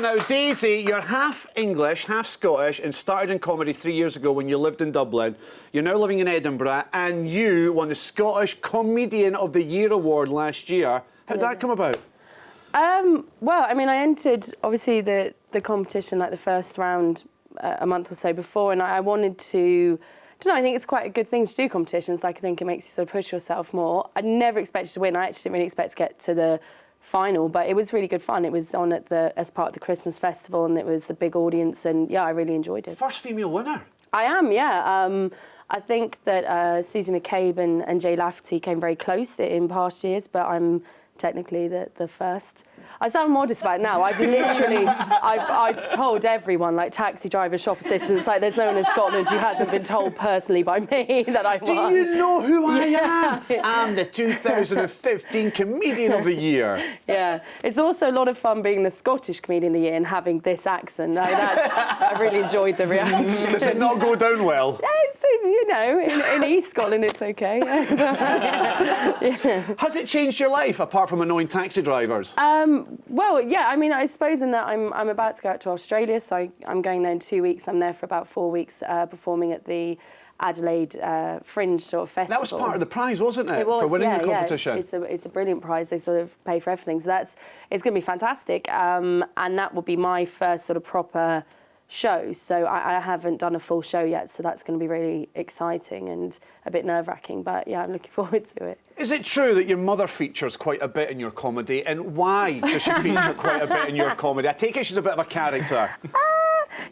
Now, Daisy, you're half English, half Scottish, and started in comedy 3 years ago when you lived in Dublin. You're now living in Edinburgh, and you won the Scottish Comedian of the Year award last year. How did that come about? Well, I mean, I entered, obviously, the competition, like the first round a month or so before, and I wanted to... I don't know, I think it's quite a good thing to do competitions. Like, I think it makes you sort of push yourself more. I never expected to win. I actually didn't really expect to get to the final, but it was really good fun. It was on as part of the Christmas festival, and it was a big audience, and yeah, I really enjoyed it. First female winner? I am, yeah. I think that Susie McCabe and Jay Lafferty came very close in past years, but I'm technically the first. I sound modest about it now. I've told everyone, like taxi drivers, shop assistants, like there's no one in Scotland who hasn't been told personally by me that I won. Do you know who I am? I'm the 2015 Comedian of the Year. Yeah, it's also a lot of fun being the Scottish Comedian of the Year and having this accent. I really enjoyed the reaction. Does it not go down well? Yeah, it's, you know, in East Scotland it's okay. Yeah. Has it changed your life, apart from annoying taxi drivers? Well, yeah, I mean, I suppose in that I'm about to go out to Australia, so I'm going there in 2 weeks. I'm there for about 4 weeks performing at the Adelaide Fringe sort of festival. That was part of the prize, wasn't it? It was, for winning yeah, the competition. Yeah, it's a brilliant prize. They sort of pay for everything, so it's going to be fantastic. And that will be my first sort of proper show. So I haven't done a full show yet, so that's going to be really exciting and a bit nerve-wracking. But yeah, I'm looking forward to it. Is it true that your mother features quite a bit in your comedy, and why does she feature quite a bit in your comedy? I take it she's a bit of a character.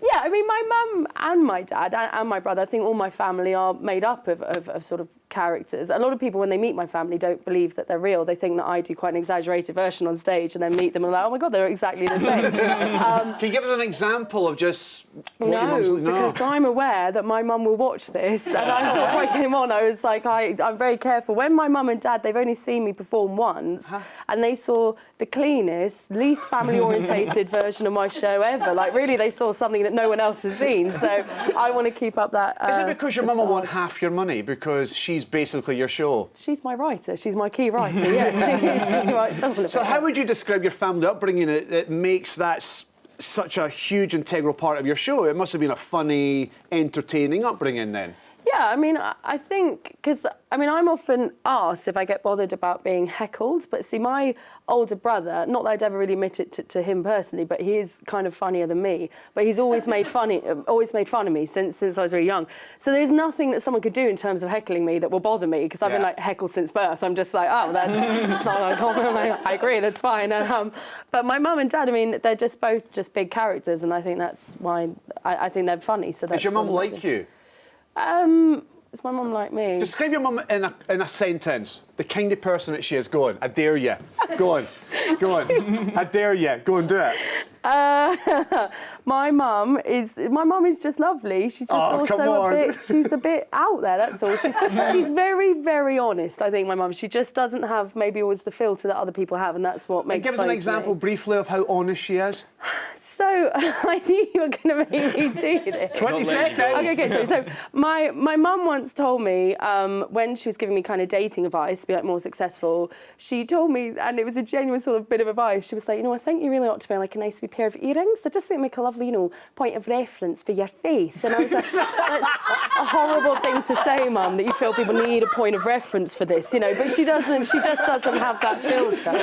Yeah, I mean, my mum and my dad and my brother, I think all my family are made up of sort of characters. A lot of people, when they meet my family, don't believe that they're real. They think that I do quite an exaggerated version on stage, and then meet them and they're like, oh my God, they're exactly the same. Can you give us an example of just what your mum's... No, because I'm aware that my mum will watch this, and I thought before I came on, I was like, I'm very careful. When my mum and dad, they've only seen me perform once, and they saw the cleanest, least family-orientated version of my show ever. Like, really, they saw something that no one else has seen. So I want to keep up that. Is it because your mum will want half your money because she's basically your show? She's my writer. She's my key writer. Yeah, she writes all of it. So how would you describe your family upbringing that makes that such a huge integral part of your show? It must have been a funny, entertaining upbringing then. Yeah, I mean, I think, because, I mean, I'm often asked if I get bothered about being heckled, but see, my older brother, not that I'd ever really admit it to him personally, but he is kind of funnier than me, but he's always made fun of me since I was very young. So there's nothing that someone could do in terms of heckling me that will bother me, because I've been, like, heckled since birth. I'm just like, oh, that's not uncommon. I agree, that's fine. But my mum and dad, I mean, they're just both just big characters, and I think that's why I think they're funny. So that's Does your mum like you? Is my mum like me? Describe your mum in a sentence. The kind of person that she is. Go on, I dare you. Go on, go on. I dare you. Go and do it. My mum is just lovely. She's just also she's a bit out there, that's all. She's very, very honest, I think, my mum. She just doesn't have maybe always the filter that other people have, and that's what makes Give us an example briefly of how honest she is. So, I knew you were going to make me do this. 20 seconds. Okay, so my mum once told me, when she was giving me kind of dating advice to be like more successful, she told me, and it was a genuine sort of bit of advice, she was like, you know, I think you really ought to wear like a nice wee pair of earrings. I just think make a lovely, you know, point of reference for your face. And I was like, that's a horrible thing to say, Mum, that you feel people need a point of reference for this, you know, but she just doesn't have that filter.